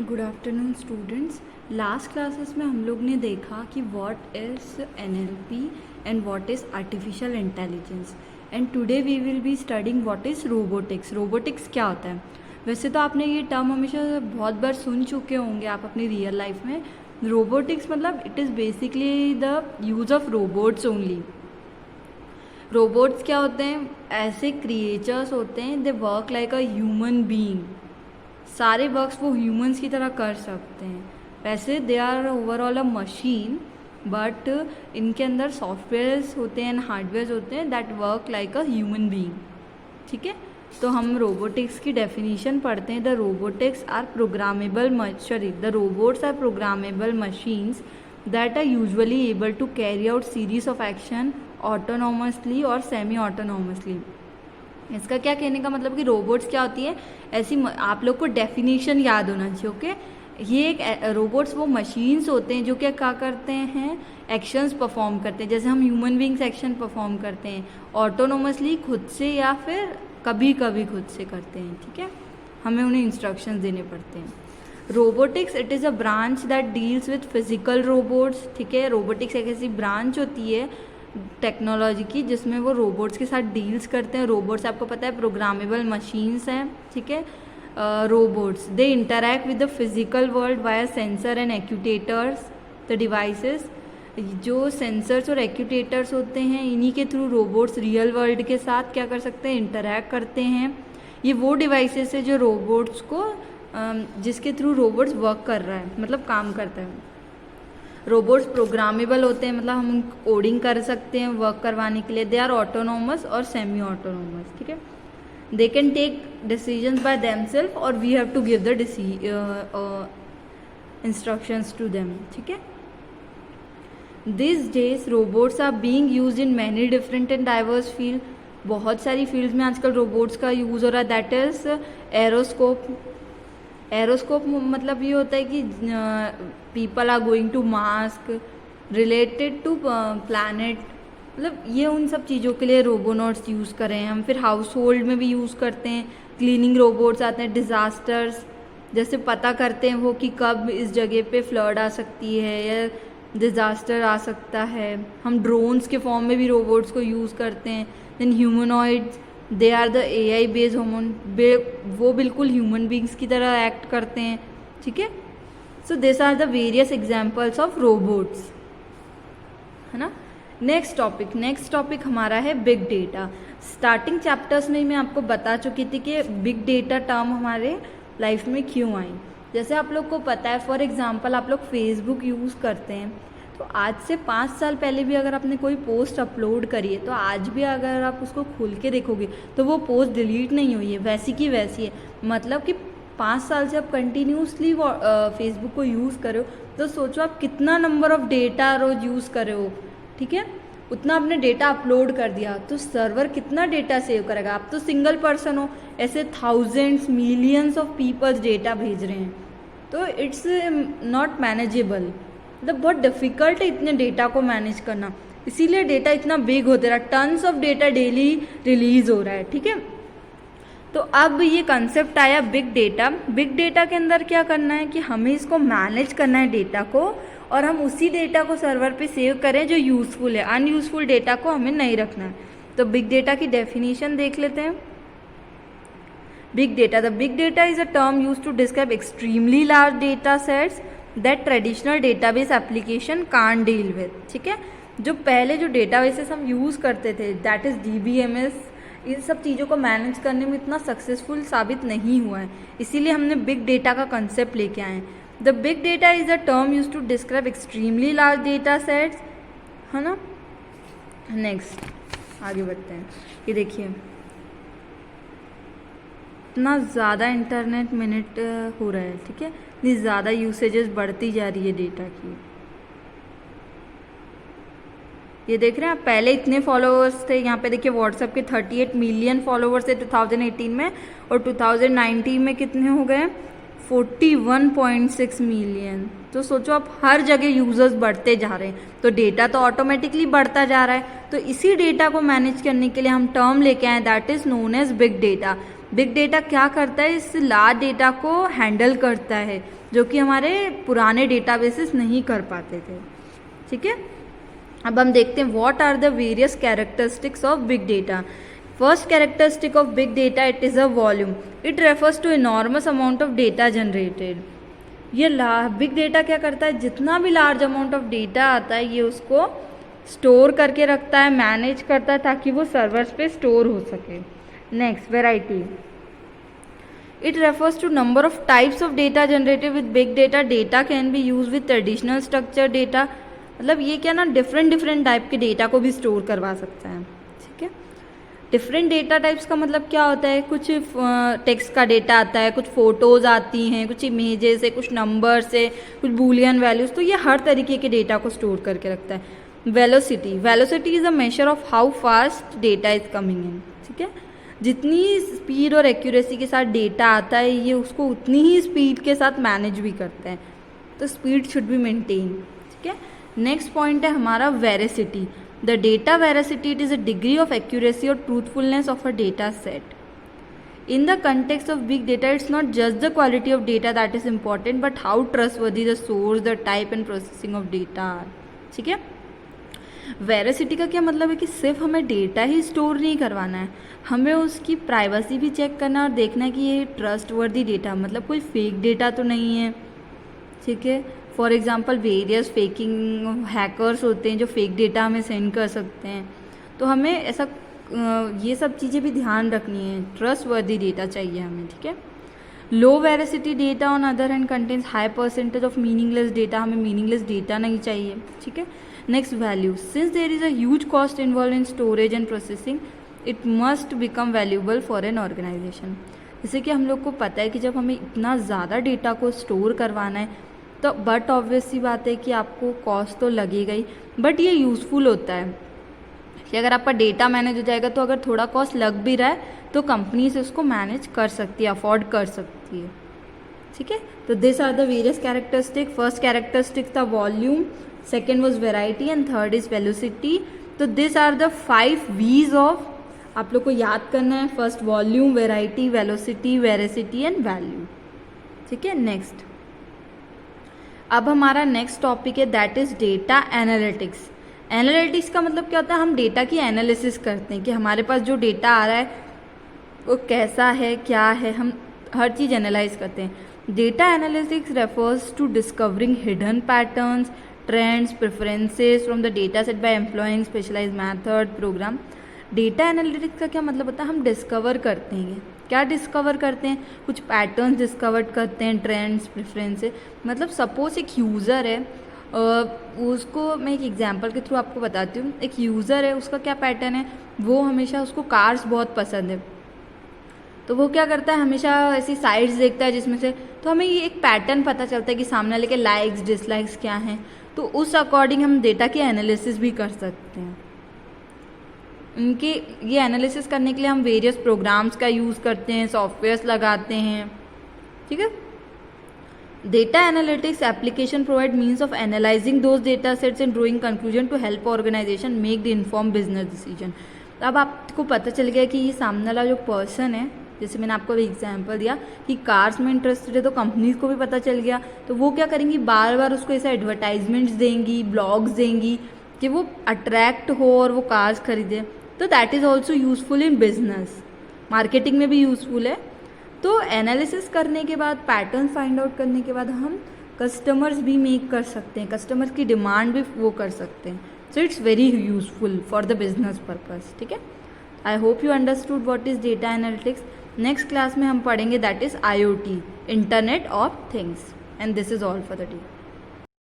Good afternoon students. Last classes में हम लोग ने देखा कि what is NLP and what is artificial intelligence, and today we will be studying what is robotics. Robotics क्या होता है? वैसे तो आपने ये टर्म हमेशा बहुत बार सुन चुके होंगे आप अपनी रियल लाइफ में। रोबोटिक्स मतलब it is basically the use of robots only. Robots क्या होते हैं? ऐसे क्रिएचर्स होते हैं, they work like a human being. सारे वर्क्स वो ह्यूमंस की तरह कर सकते हैं। वैसे they are overall a machine, but इनके अंदर सॉफ्टवेयर्स होते हैं एंड हार्डवेयर्स होते हैं that work like a human being. ठीक है, तो हम रोबोटिक्स की डेफिनेशन पढ़ते हैं। The robotics are programmable the robots are programmable machines that are usually able to carry out series of action autonomously और सेमी ऑटोनॉमसली। इसका क्या कहने का मतलब कि रोबोट्स क्या होती है? ऐसी आप लोग को डेफिनेशन याद होना चाहिए। ओके, ये एक रोबोट्स वो मशीन्स होते हैं जो क्या करते हैं, एक्शंस परफॉर्म करते हैं। जैसे हम ह्यूमन बींग्स एक्शन परफॉर्म करते हैं ऑटोनोमसली, खुद से या फिर कभी कभी खुद से करते हैं। ठीक है, हमें उन्हें इंस्ट्रक्शंस देने पड़ते हैं। Robotics it is a branch that deals with physical robots. ठीक है, रोबोटिक्स एक ऐसी ब्रांच होती है टेक्नोलॉजी की जिसमें वो रोबोट्स के साथ डील्स करते हैं। रोबोट्स आपको पता है प्रोग्रामेबल मशीन्स हैं। ठीक है, robots they interact with the physical world via sensor and actuators the devices. जो सेंसर्स और एक्यूटेटर्स होते हैं, इन्हीं के थ्रू रोबोट्स रियल वर्ल्ड के साथ क्या कर सकते हैं, इंटरैक्ट करते हैं। ये वो डिवाइसेस है जो रोबोट्स को जिसके थ्रू रोबोट्स वर्क कर रहा है, मतलब काम करता है। रोबोट्स प्रोग्रामेबल होते हैं, मतलब हम कोडिंग कर सकते हैं वर्क करवाने के लिए। दे आर ऑटोनोमस और सेमी ऑटोनोमस। ठीक है, they can take decisions by themselves और we have to give the instructions to them. ठीक है, this days robots are being used in many different and diverse field. बहुत सारी fields में आजकल रोबोट्स का यूज़ हो रहा है। That is एरोस्कोप। एरोस्कोप मतलब ये होता है कि people are going to mask related to planet, मतलब ये उन सब चीज़ों के लिए रोबोनॉट्स यूज़ कर रहे हैं हम। फिर हाउस होल्ड में भी यूज़ करते हैं, क्लीनिंग रोबोट्स आते हैं। डिज़ास्टर्स जैसे पता करते हैं वो कि कब इस जगह पे फ्लड आ सकती है या डिज़ास्टर आ सकता है। हम ड्रोन्स के फॉर्म में भी रोबोट्स को यूज़ करते हैं। Then humanoids, they are the AI based human, वो बिल्कुल ह्यूमन बींग्स की तरह एक्ट करते हैं। ठीक है, so this are the various examples of robots, है ना। नेक्स्ट टॉपिक हमारा है बिग डेटा। स्टार्टिंग चैप्टर्स में मैं आपको बता चुकी थी कि बिग डेटा टर्म हमारे लाइफ में क्यों आई। जैसे आप लोग को पता है, फॉर एग्जांपल आप लोग फेसबुक यूज़ करते हैं, तो आज से 5 साल पहले भी अगर आपने कोई पोस्ट अपलोड करी है तो आज भी अगर आप उसको खोल के देखोगे तो वो पोस्ट डिलीट नहीं हुई है, वैसी की वैसी है। मतलब कि 5 साल से आप कंटिन्यूसली फेसबुक को यूज़ कर रहे हो, तो सोचो आप कितना नंबर ऑफ डेटा रोज यूज़ कर रहे हो। ठीक है, उतना आपने डेटा अपलोड कर दिया तो सर्वर कितना डेटा सेव करेगा। आप तो सिंगल पर्सन हो, ऐसे thousands millions of peoples data भेज रहे हैं, तो इट्स नॉट मैनेजेबल। मतलब बहुत डिफिकल्ट है इतने डेटा को मैनेज करना, इसीलिए डेटा इतना बिग होता रहा। Tons of data daily release हो रहा है। ठीक है, तो अब ये कंसेप्ट आया बिग डेटा। बिग डेटा के अंदर क्या करना है कि हमें इसको मैनेज करना है डेटा को, और हम उसी डेटा को सर्वर पे सेव करें जो यूज़फुल है। अनयूज़फुल डेटा को हमें नहीं रखना है। तो बिग डेटा की डेफिनेशन देख लेते हैं। Big data, the big data is a term use to describe extremely large data sets that traditional database application can't deal with. ठीक है, जो पहले जो डेटाबेसेस हम यूज़ करते थे, दैट इज़ DBMS, इन सब चीज़ों को मैनेज करने में इतना सक्सेसफुल साबित नहीं हुआ है, इसीलिए हमने बिग डेटा का कंसेप्ट लेके आए हैं। The big data is a term use to describe extremely large data sets, है ना। नेक्स्ट आगे बढ़ते हैं। ये देखिए इतना ज़्यादा इंटरनेट मिनट हो रहा है। ठीक है, इतनी ज़्यादा यूसेजेस बढ़ती जा रही है डेटा की। ये देख रहे हैं आप, पहले इतने फॉलोअर्स थे, यहाँ पे देखिए व्हाट्सएप के 38 मिलियन फॉलोअर्स थे 2018 में, और 2019 में कितने हो गए, 41.6 मिलियन। तो सोचो आप, हर जगह यूजर्स बढ़ते जा रहे हैं तो डेटा तो ऑटोमेटिकली बढ़ता जा रहा है। तो इसी डेटा को मैनेज करने के लिए हम टर्म लेके आए, that is known as big data. Big data क्या करता है, इस लार्ज डेटा को हैंडल करता है जो कि हमारे पुराने डेटाबेसेस नहीं कर पाते थे, ठीक है। अब हम देखते हैं what are the various characteristics of big data. First characteristic of big data, it is a volume, it refers to enormous amount of data generated. ये बिग डेटा क्या करता है, जितना भी लार्ज अमाउंट ऑफ डेटा आता है ये उसको स्टोर करके रखता है, मैनेज करता है ताकि वो सर्वर्स पे स्टोर हो सके। Next, variety, it refers to number of types of data generated with big data. Data can be use with traditional structure data, मतलब ये क्या ना डिफरेंट टाइप के डेटा को भी स्टोर करवा सकता है, ठीक है। डिफरेंट डेटा टाइप्स का मतलब क्या होता है, कुछ टेक्स्ट का डेटा आता है, कुछ फोटोज़ आती हैं, कुछ इमेजेस है, कुछ नंबर्स है, कुछ बूलियन वैल्यूज़, तो ये हर तरीके के डेटा को स्टोर करके रखता है। Velocity is a measure of how fast data is coming in, ठीक है। जितनी स्पीड और एक्यूरेसी के साथ डेटा आता है ये उसको उतनी ही स्पीड के साथ मैनेज भी करते हैं, तो स्पीड शुड बी मेंटेन, ठीक है। नेक्स्ट पॉइंट है हमारा veracity. The data veracity, it is a degree of accuracy और truthfulness of a data set. In the context of big data, it's not just the quality of data that is important, but how trustworthy the source, the type and processing of data are, ठीक है। Veracity का क्या मतलब है कि सिर्फ हमें data ही store नहीं करवाना है, हमें उसकी प्राइवेसी भी चेक करना और देखना है कि ये ट्रस्टवर्दी डेटा, मतलब कोई फेक डेटा तो नहीं है, ठीक है। For example various faking hackers होते हैं जो फेक डेटा हमें सेंड कर सकते हैं, तो हमें ऐसा ये सब चीज़ें भी ध्यान रखनी है, ट्रस्टवर्दी डेटा चाहिए हमें, ठीक है। Low veracity data on other hand contains high percentage of meaningless data, हमें मीनिंगलेस डेटा नहीं चाहिए, ठीक है। Next, value, since there is a huge cost involve in storage and processing, it must become valuable for an organization. जैसे कि हम लोग को पता है कि जब हमें इतना ज़्यादा डेटा को स्टोर करवाना है तो बट ऑब्वियस सी बात है कि आपको कॉस्ट तो लगेगा ही, बट ये यूज़फुल होता है कि अगर आपका डेटा मैनेज हो जाएगा तो अगर थोड़ा कॉस्ट लग भी रहा है तो कंपनी से उसको मैनेज कर सकती है, अफोर्ड कर सकती है, ठीक है। तो this are the various characteristic. First characteristic था volume, second was variety and third is velocity. तो this are the 5 V's of, आप लोग को याद करना है, first volume, variety, velocity, veracity and value, ठीक है। नेक्स्ट, अब हमारा नेक्स्ट टॉपिक है that is data analytics. Analytics का मतलब क्या होता है, हम डेटा की एनालिसिस करते हैं कि हमारे पास जो डेटा आ रहा है वो कैसा है, क्या है, हम हर चीज़ एनालाइज करते हैं। Data analytics refers to discovering hidden patterns, trends, preferences from the data set by employing specialised method program. Data analytics का क्या मतलब होता है, हम डिस्कवर करते हैं, क्या डिस्कवर करते हैं, कुछ पैटर्न्स डिस्कवर करते हैं, ट्रेंड्स, प्रेफरेंसेस। मतलब सपोज एक यूज़र है, उसको मैं एक एग्जांपल के थ्रू आपको बताती हूँ। एक यूज़र है, उसका क्या पैटर्न है, वो हमेशा उसको कार्स बहुत पसंद है, तो वो क्या करता है, हमेशा ऐसी साइट्स देखता है जिसमें से, तो हमें ये एक पैटर्न पता चलता है कि सामने वाले के लाइक्स डिसलाइक्स क्या हैं, तो उस अकॉर्डिंग हम डेटा की एनालिसिस भी कर सकते हैं। उनके ये एनालिसिस करने के लिए हम वेरियस प्रोग्राम्स का यूज़ करते हैं, सॉफ्टवेयर्स लगाते हैं, ठीक है। Data analytics application provide means of analysing those data sets and drawing conclusion to help organisation make the inform business decision. अब आपको पता चल गया कि ये सामने वाला जो पर्सन है, जैसे मैंने आपको एग्जांपल दिया कि कार्स में इंटरेस्टेड है, तो कंपनीज को भी पता चल गया, तो वो क्या करेंगी, बार बार उसको ऐसे एडवर्टाइजमेंट्स देंगी, ब्लॉग्स देंगी कि वो अट्रैक्ट हो और वो कार्स खरीदे। तो that is also useful in business, marketing में भी यूज़फुल है। तो एनालिसिस करने के बाद, पैटर्न फाइंड आउट करने के बाद हम कस्टमर्स भी मेक कर सकते हैं, कस्टमर्स की डिमांड भी वो कर सकते हैं। So it's very useful for the business purpose, ठीक है। I hope you understood what is data analytics. Next class में हम पढ़ेंगे that is IoT, internet of things, and this is all for the day.